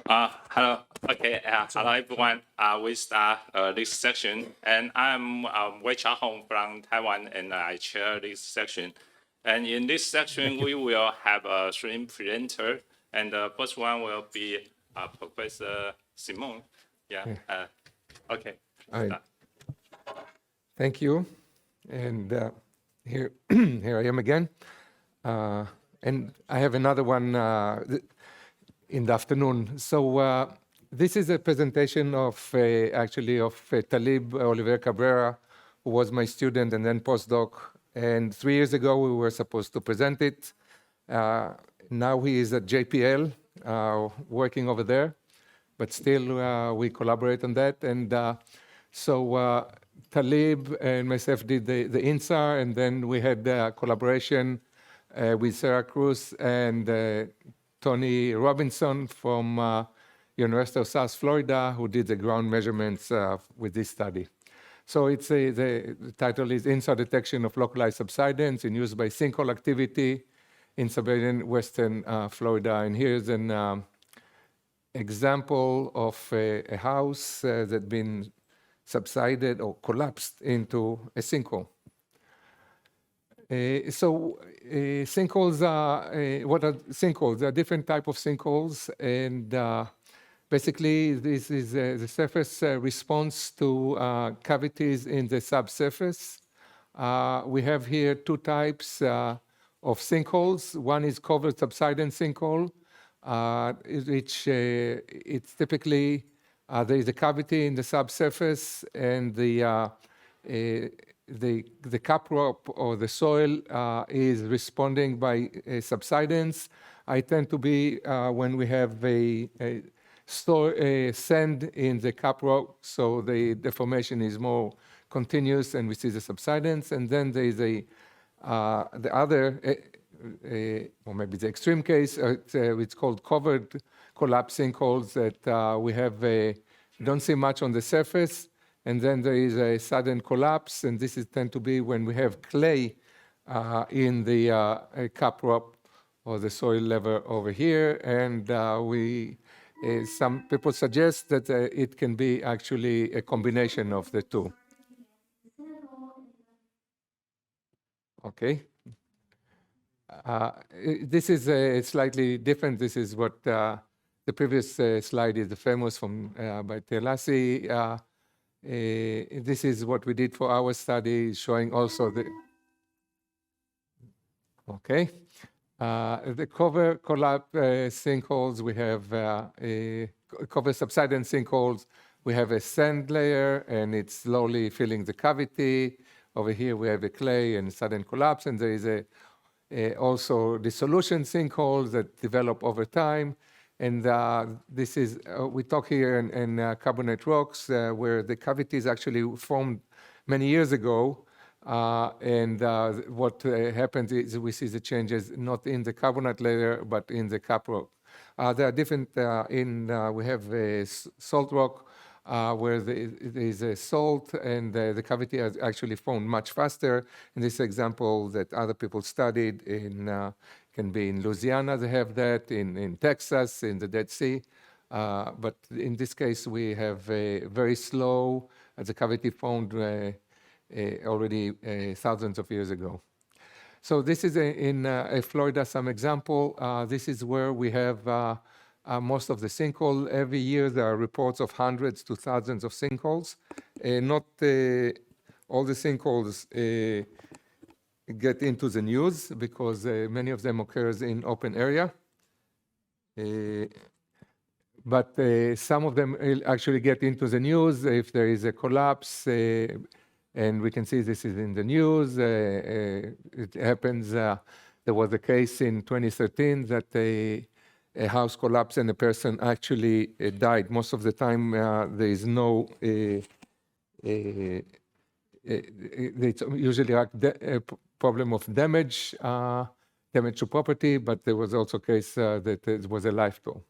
Hello. Okay. Hello, everyone. We start this section, and I'm Wei Hong from Taiwan, and I chair this section. And in this section, we will have three presenters, and the first one will be Professor Simon. Yeah. Okay. All right. Thank you. And here, here I am again. And I have another one in the afternoon. So this is a presentation of actually of Talib Oliver-Canbrera, who was my student and then postdoc. And 3 years ago, we were supposed to present it. Now he is at JPL, working over there. But still, we collaborate on that. And so Talib and myself did the InSAR, and then we had collaboration with Sarah Cruz and Tony Robinson from University of South Florida, who did the ground measurements with this study. So it's the title is InSAR Detection of Localized Subsidence Induced by Sinkhole Activity in Suburban Western Florida. And here's an example of a house that's been subsided or collapsed into a sinkhole. Sinkholes are, what are sinkholes? There are different types of sinkholes, and basically this is the surface response to cavities in the subsurface. We have here two types of sinkholes. One is covered subsidence sinkhole, which it's typically there is a cavity in the subsurface, and the caprock or the soil is responding by subsidence. I tend to be when we have a sand in the caprock, so the deformation is more continuous, and we see the subsidence. And then there is the other, or maybe the extreme case, it's called covered collapse sinkholes that we have don't see much on the surface, and then there is a sudden collapse, and this is tend to be when we have clay in the caprock or the soil level over here, and some people suggest that it can be actually a combination of the two. Okay. This is slightly different. This is what the previous slide is the famous from by Telasi. This is what we did for our study, showing also the the cover collapse sinkholes. We have cover subsidence sinkholes. We have a sand layer, and it's slowly filling the cavity. Over here, we have a clay and sudden collapse, and there is also dissolution sinkholes that develop over time. And this is, we talk here in carbonate rocks where the cavities actually formed many years ago. And what happens is we see the changes not in the carbonate layer, but in the caprock. There are different, we have a salt rock where there is a salt, and the cavity has actually formed much faster. In this example that other people studied can be in Louisiana, they have that, in Texas, in the Dead Sea. But in this case, we have a very slow, the cavity formed already thousands of years ago. So this is in Florida, some example. This is where we have most of the sinkhole. Every year there are reports of hundreds to thousands of sinkholes. Not all the sinkholes get into the news because many of them occurs in open area. But some of them actually get into the news if there is a collapse, and we can see this is in the news. It happens, there was a case in 2013 that a house collapsed and a person actually died. Most of the time there is no, it's usually a problem of damage to property, but there was also a case that it was a life toll.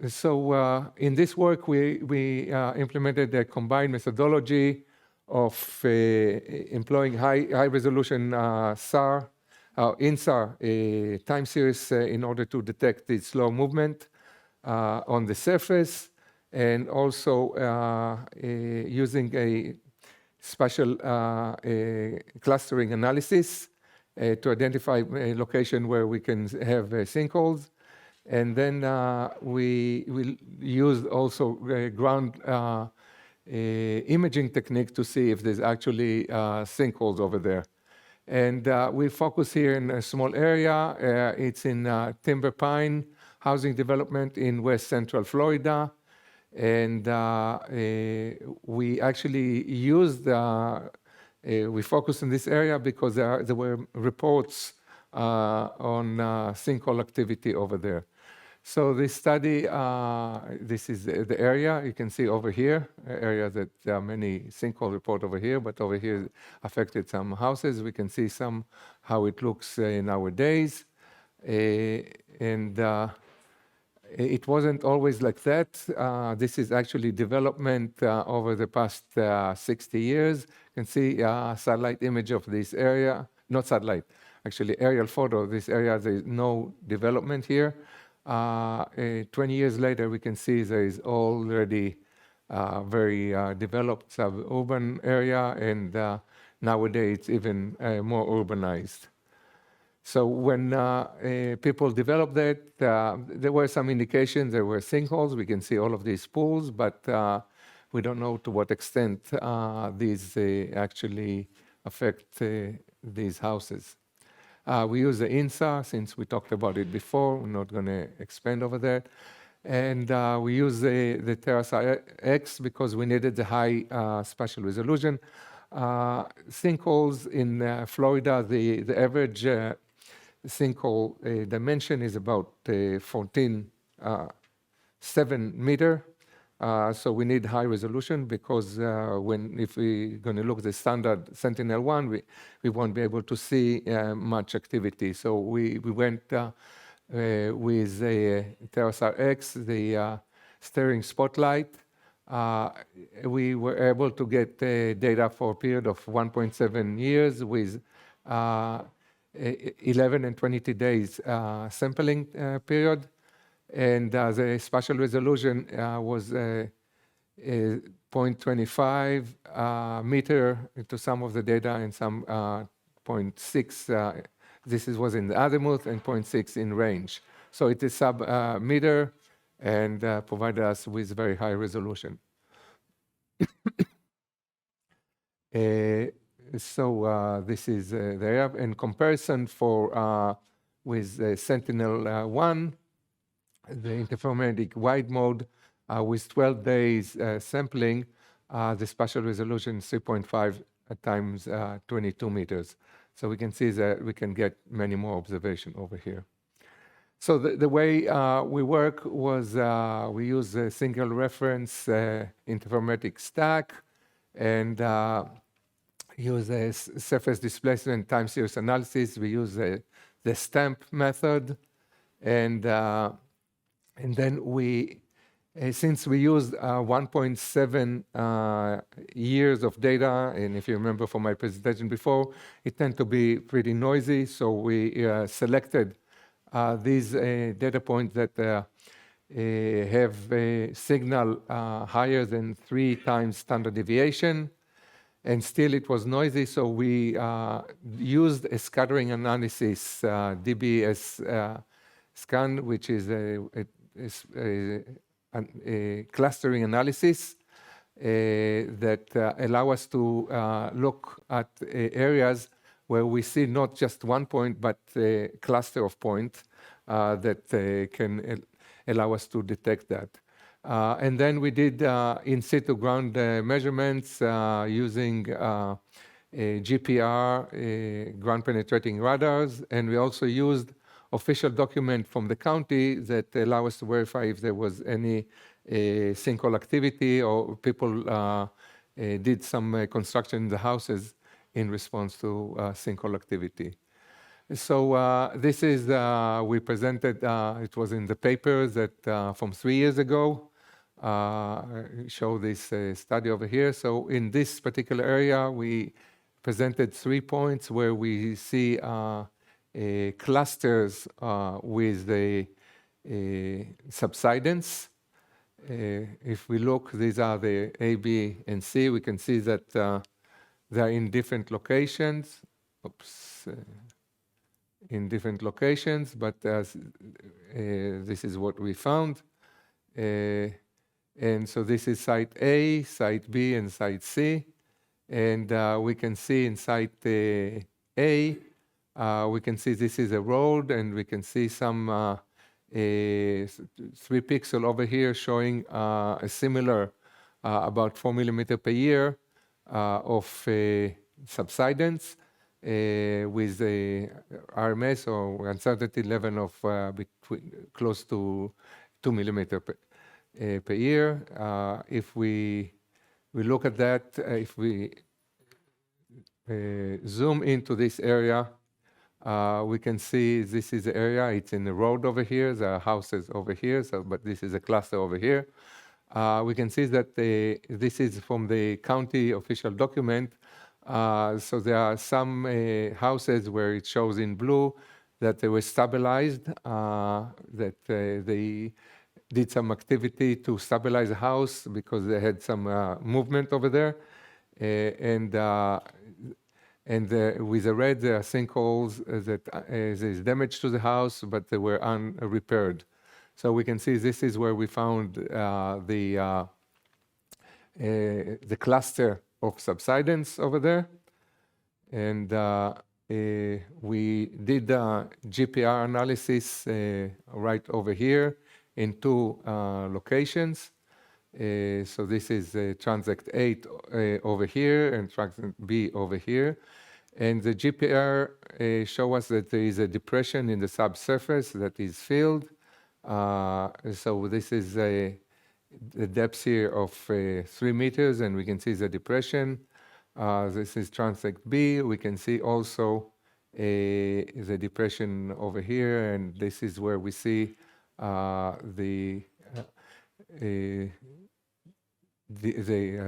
So in this work, we implemented a combined methodology of employing high-resolution SAR, InSAR time series in order to detect the slow movement. on the surface, and also using a spatial clustering analysis to identify a location where we can have sinkholes. And then we used also ground imaging technique to see if there's actually sinkholes over there. And we focus here in a small area. It's in Timber Pine housing development in West Central Florida. And we actually used, we focused in this area because there were reports on sinkhole activity over there. So this study, this is the area you can see over here, area that there are many sinkhole report over here, but over here affected some houses. We can see some how it looks nowadays. And it wasn't always like that. This is actually development over the past 60 years. You can see a satellite image of this area, not satellite, actually aerial photo of this area. There is no development here. 20 years later, we can see there is already very developed suburban area, and nowadays it's even more urbanized. So when people developed that, there were some indications there were sinkholes. We can see all of these pools, but we don't know to what extent these actually affect these houses. We use the InSAR, since we talked about it before. We're not going to expand over that. And we use the TerraSAR X because we needed the high spatial resolution. Sinkholes in Florida, the average sinkhole dimension is about 14.7 meter. So we need high resolution because if we're going to look at the standard Sentinel-1, we won't be able to see much activity. So we went with the TerraSAR X, the steering spotlight. We were able to get data for a period of 1.7 years with 11 and 22 days sampling period. And the spatial resolution was 0.25 meter to some of the data and some 0.6. This was in the azimuth and 0.6 in range. So it is sub-meter and provided us with very high resolution. So this is the area. In comparison with Sentinel-1, the interferometric wide mode with 12 days sampling, the spatial resolution is 3.5 times 22 meters. So we can see that we can get many more observations over here. So the way we work was we use a single reference interferometric stack and use a surface displacement time series analysis. We use the stamp method, and then since we used 1.7 years of data, and if you remember from my presentation before, it tended to be pretty noisy, so we selected these data points that have a signal higher than 3 times standard deviation, and still it was noisy, so we used a scattering analysis, DBS scan, which is a clustering analysis that allow us to look at areas where we see not just one point, but a cluster of points that can allow us to detect that. And then we did in situ ground measurements using GPR, ground penetrating radars, and we also used official document from the county that allow us to verify if there was any sinkhole activity or people did some construction in the houses in response to sinkhole activity. So this is, we presented, it was in the papers that from 3 years ago, show this study over here. So in this particular area, we presented 3 points where we see clusters with the subsidence. If we look, these are the A, B, and C. We can see that they're in different locations. Oops. In different locations, but this is what we found. And so this is site A, site B, and site C. And we can see in site A, we can see this is a road, and we can see some 3 pixel over here showing a similar about 4 millimeter per year of subsidence with a RMS or uncertainty level of close to 2 millimeter per year. If we look at that, if we zoom into this area, we can see this is the area. It's in the road over here. There are houses over here, but this is a cluster over here. We can see that this is from the county official document. So there are some houses where it shows in blue that they were stabilized, that they did some activity to stabilize the house because they had some movement over there. And with the red, there are sinkholes that there's damage to the house, but they were unrepaired. So we can see this is where we found the cluster of subsidence over there. And we did GPR analysis right over here in 2 locations. So this is transect 8 over here and transect B over here. And the GPR show us that there is a depression in the subsurface that is filled. So this is the depth here of 3 meters, and we can see the depression. This is transect B. We can see also the depression over here, and this is where we see the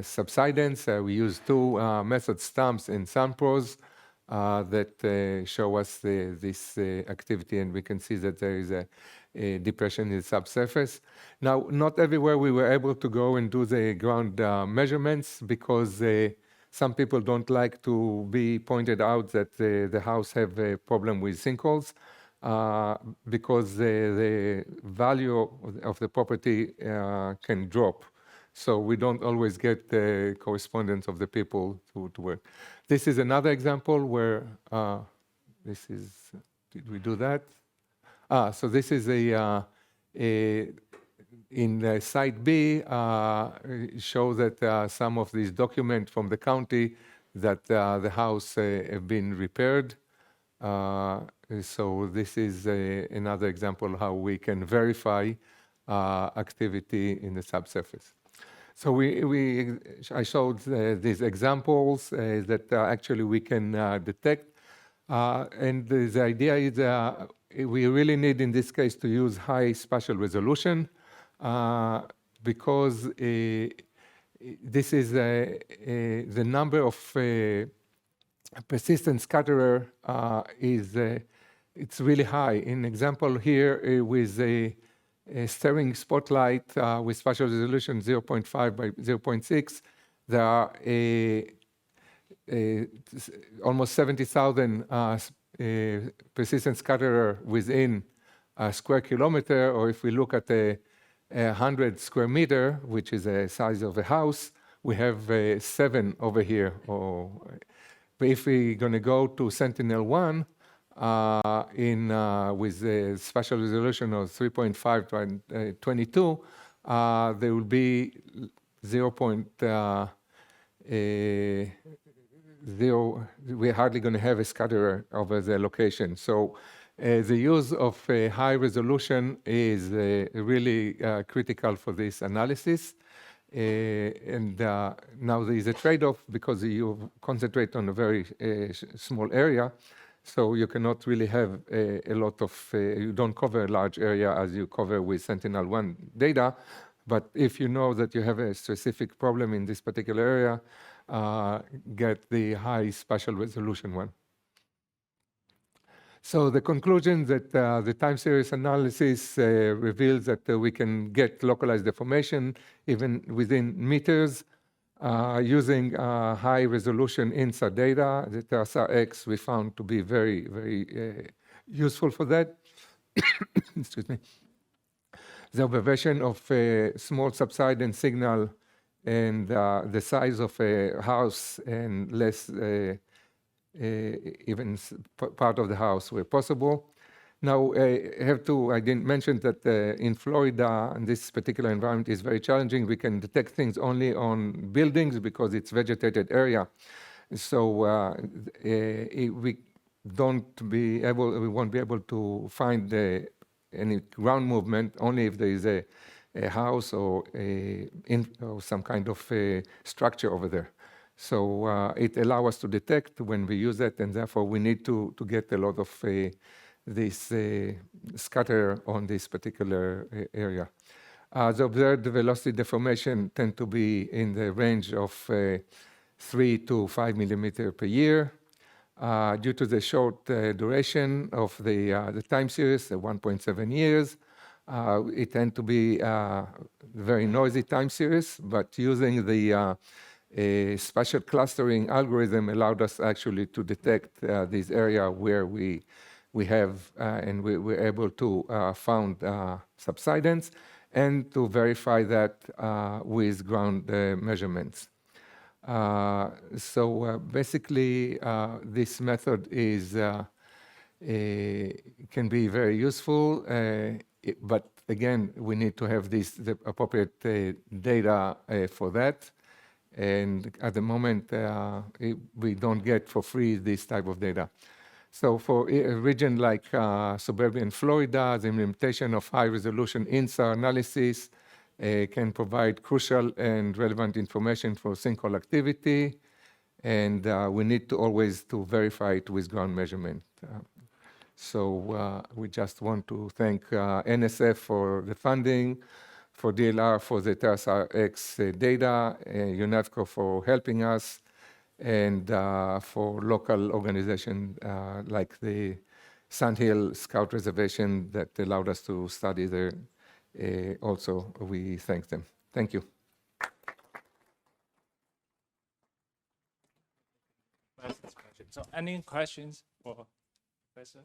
subsidence. We use 2 method stumps in SunPros that show us this activity, and we can see that there is a depression in the subsurface. Now, not everywhere we were able to go and do the ground measurements because some people don't like to be pointed out that the house have a problem with sinkholes because the value of the property can drop. So we don't always get the correspondence of the people to work. This is another example where did we do that? So this is in site B, show that some of these documents from the county that the house have been repaired. So this is another example how we can verify activity in the subsurface. So I showed these examples that actually we can detect. And the idea is we really need, in this case, to use high spatial resolution because this is the number of persistent scatterer it's really high. In example here with a staring spotlight with spatial resolution 0.5 by 0.6, there are almost 70,000 persistent scatterer within a square kilometer, or if we look at 100 square meter, which is the size of a house, we have 7 over here. But if we're going to go to Sentinel-1 with a spatial resolution of 3.5 by 22, there will be 0.0. We're hardly going to have a scatterer over the location. So the use of high resolution is really critical for this analysis. And now there is a trade-off because you concentrate on a very small area, so you cannot really have a lot of, you don't cover a large area as you cover with Sentinel-1 data. But if you know that you have a specific problem in this particular area, get the high spatial resolution one. So the conclusion that the time series analysis reveals that we can get localized deformation even within meters using high resolution InSAR data. The TISOLS we found to be very, very useful for that. Excuse me. The observation of a small subsidence signal and the size of a house and less even part of the house where possible. Now, I didn't mention that in Florida, and this particular environment is very challenging. We can detect things only on buildings because it's vegetated area. So we won't be able to find any ground movement only if there is a house or some kind of structure over there. So it allows us to detect when we use it, and therefore we need to get a lot of this scatter on this particular area. The observed velocity deformation tend to be in the range of 3 to 5 millimeter per year. Due to the short duration of the time series, 1.7 years, it tend to be a very noisy time series, but using the spatial clustering algorithm allowed us actually to detect this area where we have and we're able to found subsidence and to verify that with ground measurements. So basically, this method is can be very useful, but again, we need to have the appropriate data for that. And at the moment, we don't get for free this type of data. So for a region like suburban Florida, the implementation of high-resolution InSAR analysis can provide crucial and relevant information for sinkhole activity, and we need to always to verify it with ground measurement. So we just want to thank NSF for the funding, for DLR for the TISOLS data, UNEFCO for helping us, and for local organizations like the Sandhill Scout Reservation that allowed us to study there. Also, we thank them. Thank you. So, any questions for Professor?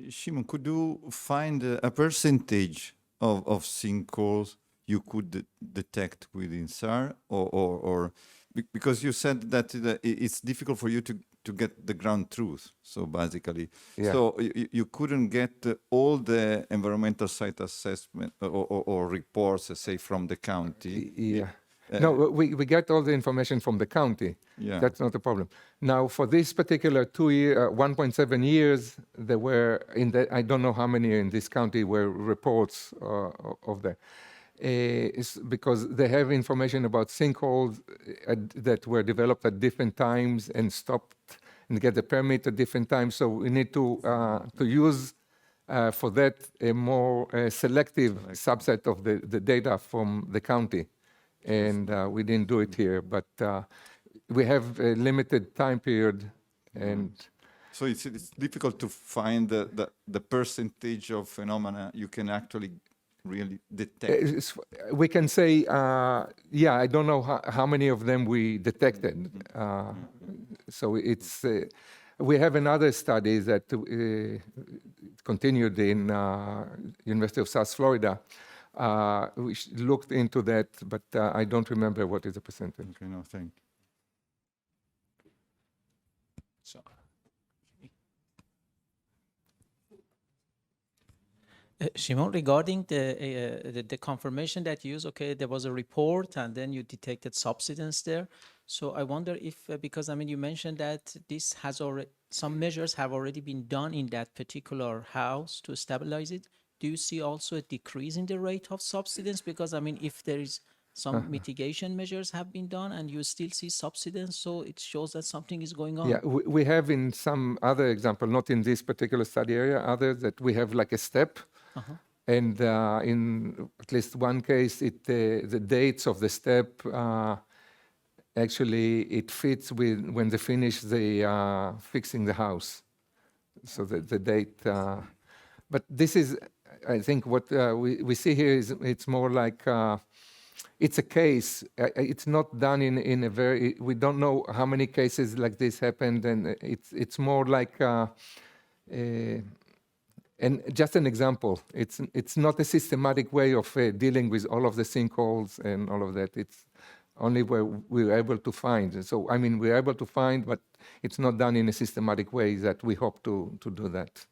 Shimon, could you find a percentage of sinkholes you could detect with InSAR, or because you said that it's difficult for you to get the ground truth. So basically, yeah. So you couldn't get all the environmental site assessment or reports, say, from the county. Yeah. No, we get all the information from the county. Yeah. That's not a problem. Now, for this particular 1.7 years, there were I don't know how many in this county were reports of that. It's because they have information about sinkholes that were developed at different times and stopped and get the permit at different times. So we need to use for that a more selective subset of the data from the county. And we didn't do it here, but we have a limited time period, and so it's difficult to find the percentage of phenomena you can actually really detect. We can say, yeah, I don't know how many of them we detected. So it's we have another study that continued in University of South Florida. We looked into that, but I don't remember what is the percentage. Okay, no, thank you. So, Shimon, regarding the confirmation that you used, okay, there was a report and then you detected subsidence there. So I wonder if, because I mean, you mentioned that this has already, some measures have already been done in that particular house to stabilize it. Do you see also a decrease in the rate of subsidence? Because I mean, if there is some mitigation measures have been done and you still see subsidence, so it shows that something is going on. Yeah, we have in some other example, not in this particular study area, others that we have like a step. And in at least one case, the dates of the step actually it fits with when they finish the fixing the house. So the date. But this is, I think, what we see here is it's more like it's a case. It's not done in a very. We don't know how many cases like this happened, and it's more like. And just an example, it's not a systematic way of dealing with all of the sinkholes and all of that. It's only where we're able to find. So, I mean, we're able to find, but it's not done in a systematic way that we hope to do that.